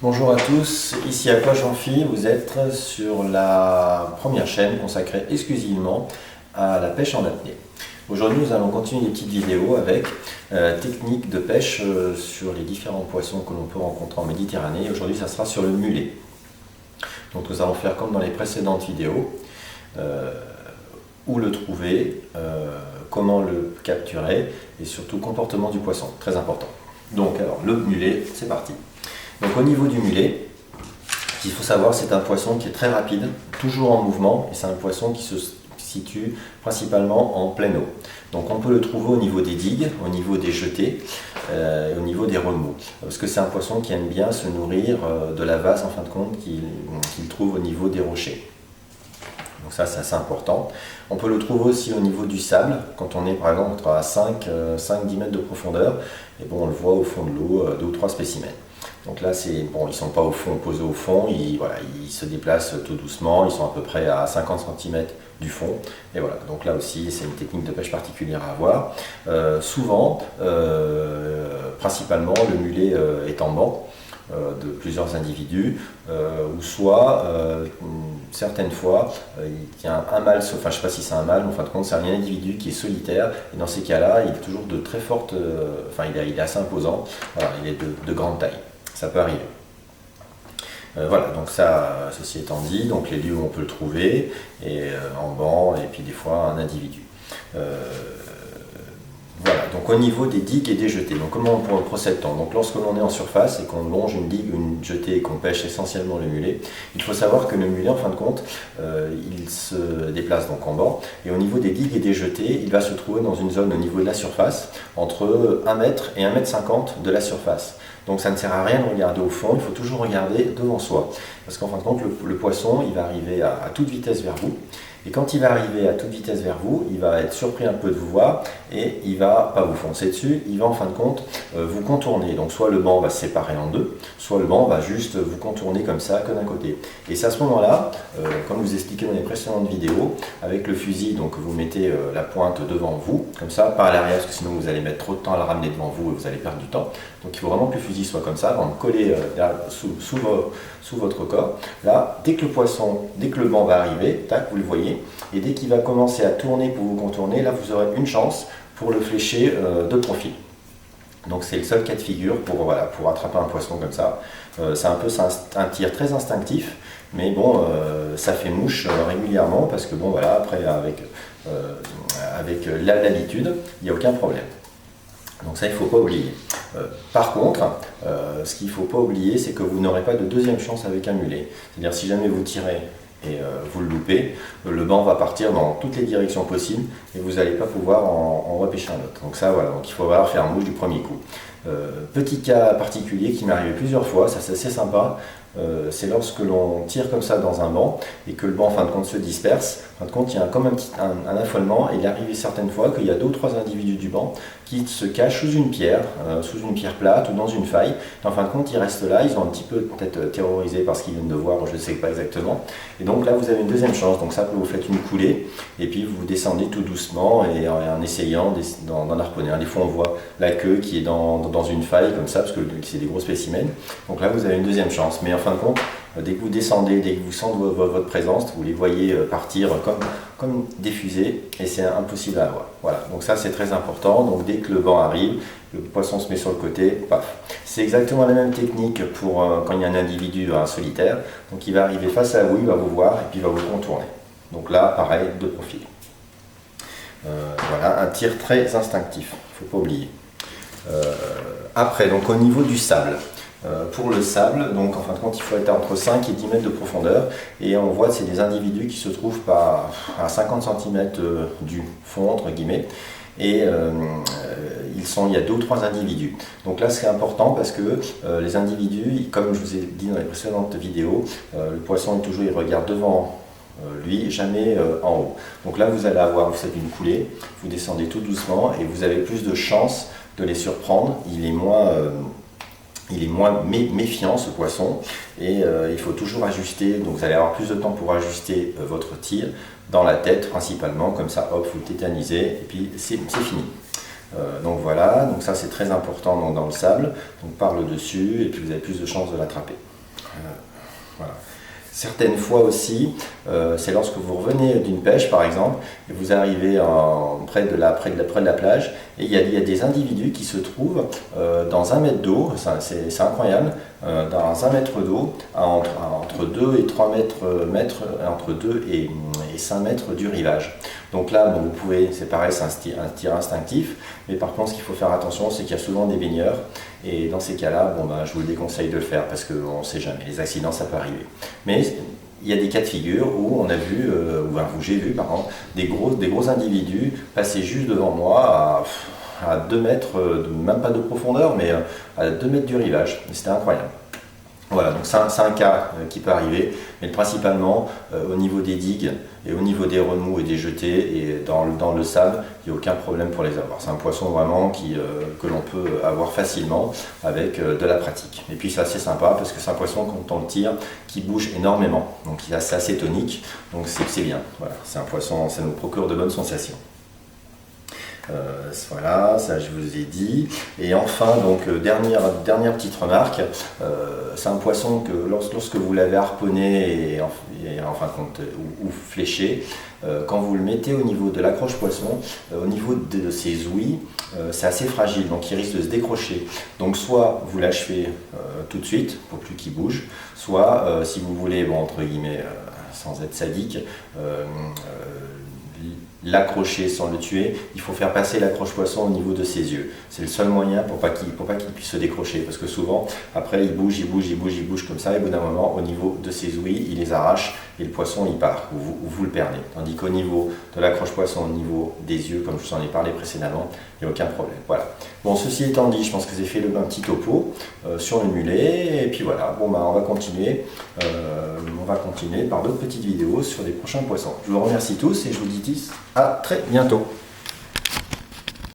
Bonjour à tous, ici Aqua Jean-Phi, vous êtes sur la première chaîne, vous êtes sur la première chaîne consacrée exclusivement à la pêche en apnée. Aujourd'hui nous allons continuer des petites vidéos avec techniques de pêche sur les différents poissons que l'on peut rencontrer en Méditerranée. Aujourd'hui ça sera sur le mulet. Donc nous allons faire comme dans les précédentes vidéos, où le trouver, comment le capturer et surtout comportement du poisson, très important. Donc alors le mulet, c'est parti. Donc au niveau du mulet, ce qu'il faut savoir, c'est un poisson qui est très rapide, toujours en mouvement, et c'est un poisson qui se situe principalement en pleine eau. Donc on peut le trouver au niveau des digues, au niveau des jetées, au niveau des remous, parce que c'est un poisson qui aime bien se nourrir de la vase en fin de compte qu'il trouve au niveau des rochers. Donc ça c'est assez important. On peut le trouver aussi au niveau du sable, quand on est par exemple à 5-10 mètres de profondeur, et bon, on le voit au fond de l'eau, 2 ou 3 spécimens. Donc là, ils ne sont pas au fond, posés au fond, ils se déplacent tout doucement, ils sont à peu près à 50 cm du fond. Et voilà, donc là aussi, c'est une technique de pêche particulière à avoir. Souvent, principalement, le mulet est en banc de plusieurs individus, ou soit, certaines fois, il y a un mâle, enfin je ne sais pas si c'est un mâle, mais en fin de compte, c'est un individu qui est solitaire, et dans ces cas-là, il est toujours de très forte, il est assez imposant, voilà, il est de grande taille. Ça peut arriver. Voilà, donc ça, ceci étant dit, donc les lieux où on peut le trouver, et en banc, et puis des fois un individu. Voilà, donc au niveau des digues et des jetées, donc comment on procède-t-on? Donc lorsque l'on est en surface et qu'on longe une digue ou une jetée et qu'on pêche essentiellement le mulet, il faut savoir que le mulet, en fin de compte, il se déplace donc en banc, et au niveau des digues et des jetées, il va se trouver dans une zone au niveau de la surface, entre 1 mètre et 1,50 m de la surface. Donc ça ne sert à rien de regarder au fond, il faut toujours regarder devant soi. Parce qu'en fin de compte, le poisson, il va arriver à toute vitesse vers vous. Et quand il va arriver à toute vitesse vers vous, il va être surpris un peu de vous voir et il va pas vous foncer dessus, il va en fin de compte vous contourner. Donc soit le banc va se séparer en deux, soit le banc va juste vous contourner comme ça, que d'un côté. Et c'est à ce moment-là, comme je vous expliquais dans les précédentes vidéos, avec le fusil, donc vous mettez la pointe devant vous, comme ça, pas à l'arrière, parce que sinon vous allez mettre trop de temps à la ramener devant vous et vous allez perdre du temps. Donc il faut vraiment que le fusil soit comme ça, vraiment collé sous votre corps. Là, dès que le banc va arriver, tac, vous le voyez, et dès qu'il va commencer à tourner pour vous contourner, là vous aurez une chance pour le flécher de profil. Donc c'est le seul cas de figure pour attraper un poisson comme ça. C'est un tir très instinctif, mais bon, ça fait mouche régulièrement, parce que bon voilà, après avec l'habitude, il n'y a aucun problème. Donc ça, il ne faut pas oublier. Par contre, ce qu'il ne faut pas oublier, c'est que vous n'aurez pas de deuxième chance avec un mulet. C'est-à-dire si jamais vous tirez et vous le loupez, le banc va partir dans toutes les directions possibles et vous n'allez pas pouvoir en repêcher un autre. Donc ça, voilà, donc il faut avoir faire mouche du premier coup. Petit cas particulier qui m'est arrivé plusieurs fois, ça c'est assez sympa, c'est lorsque l'on tire comme ça dans un banc et que le banc en fin de compte se disperse. En fin de compte, il y a comme un affolement, et il est arrivé certaines fois qu'il y a 2 ou 3 individus du banc qui se cachent sous une pierre plate ou dans une faille. Et en fin de compte, ils restent là, ils sont un petit peu peut-être terrorisés par ce qu'ils viennent de voir, je ne sais pas exactement. Et donc là, vous avez une deuxième chance. Donc ça, vous faites une coulée et puis vous descendez tout doucement et en essayant d'en harponner. Des fois, on voit la queue qui est dans une faille comme ça, parce que c'est des gros spécimens. Donc là, vous avez une deuxième chance. Mais en fin de compte, dès que vous descendez, dès que vous sentez votre présence, vous les voyez partir comme des fusées, et c'est impossible à avoir. Voilà, donc ça c'est très important. Donc dès que le banc arrive, le poisson se met sur le côté, paf. C'est exactement la même technique pour quand il y a un individu solitaire. Donc il va arriver face à vous, il va vous voir et puis il va vous contourner. Donc là, pareil, de profil. Voilà, un tir très instinctif, il ne faut pas oublier. Après, donc au niveau du sable. Pour le sable, donc en fin de compte, il faut être entre 5 et 10 mètres de profondeur, et on voit que c'est des individus qui se trouvent à 50 cm du fond, entre guillemets, et il y a 2 ou 3 individus. Donc là, c'est important parce que les individus, comme je vous ai dit dans les précédentes vidéos, le poisson il regarde devant lui, jamais en haut. Donc là, vous faites une coulée, vous descendez tout doucement et vous avez plus de chances de les surprendre. Il est moins méfiant, ce poisson, et il faut toujours ajuster. Donc vous allez avoir plus de temps pour ajuster votre tir dans la tête principalement, comme ça, hop, vous le tétanisez et puis c'est fini. Donc voilà, donc ça c'est très important dans le sable, donc par le dessus, et puis vous avez plus de chances de l'attraper. Voilà. Certaines fois aussi, c'est lorsque vous revenez d'une pêche par exemple, et vous arrivez près de la plage, et il y a des individus qui se trouvent dans 1 mètre d'eau, c'est incroyable, dans 1 mètre d'eau, entre 2 et 3 mètres, entre 2 et 5 mètres du rivage. Donc là, bon, vous pouvez, c'est pareil, c'est un tir instinctif, mais par contre, ce qu'il faut faire attention, c'est qu'il y a souvent des baigneurs, et dans ces cas-là, bon, ben, je vous déconseille de le faire, parce qu'on ne sait jamais, les accidents, ça peut arriver. Mais il y a des cas de figure où on a vu, où j'ai vu, par exemple, des gros individus passer juste devant moi à 2 mètres, même pas de profondeur, mais à 2 mètres du rivage. C'était incroyable. Voilà, donc c'est un cas qui peut arriver, mais principalement au niveau des digues et au niveau des remous et des jetés et dans le sable, il n'y a aucun problème pour les avoir. C'est un poisson vraiment que l'on peut avoir facilement avec de la pratique. Et puis c'est assez sympa parce que c'est un poisson quand on le tire qui bouge énormément, donc il est assez tonique, donc c'est bien. Voilà, c'est un poisson, ça nous procure de bonnes sensations. Voilà, ça je vous ai dit. Et enfin, donc dernière petite remarque, c'est un poisson que lorsque vous l'avez harponné et en fin de compte ou fléché, quand vous le mettez au niveau de l'accroche poisson, au niveau de ses ouïes, c'est assez fragile, donc il risque de se décrocher. Donc soit vous l'achevez tout de suite pour plus qu'il bouge, soit si vous voulez, bon, entre guillemets, sans être sadique, l'accrocher sans le tuer, il faut faire passer l'accroche poisson au niveau de ses yeux. C'est le seul moyen pour pas qu'il puisse se décrocher, parce que souvent, après, il bouge comme ça, et au bout d'un moment, au niveau de ses ouïes, il les arrache, et le poisson, il part, ou vous le perdez. Tandis qu'au niveau de l'accroche poisson, au niveau des yeux, comme je vous en ai parlé précédemment, il n'y a aucun problème. Voilà. Bon, ceci étant dit, je pense que j'ai fait un petit topo sur le mulet, et puis voilà, bon, bah, on va continuer par d'autres petites vidéos sur les prochains poissons. Je vous remercie tous, et je vous dis à très bientôt.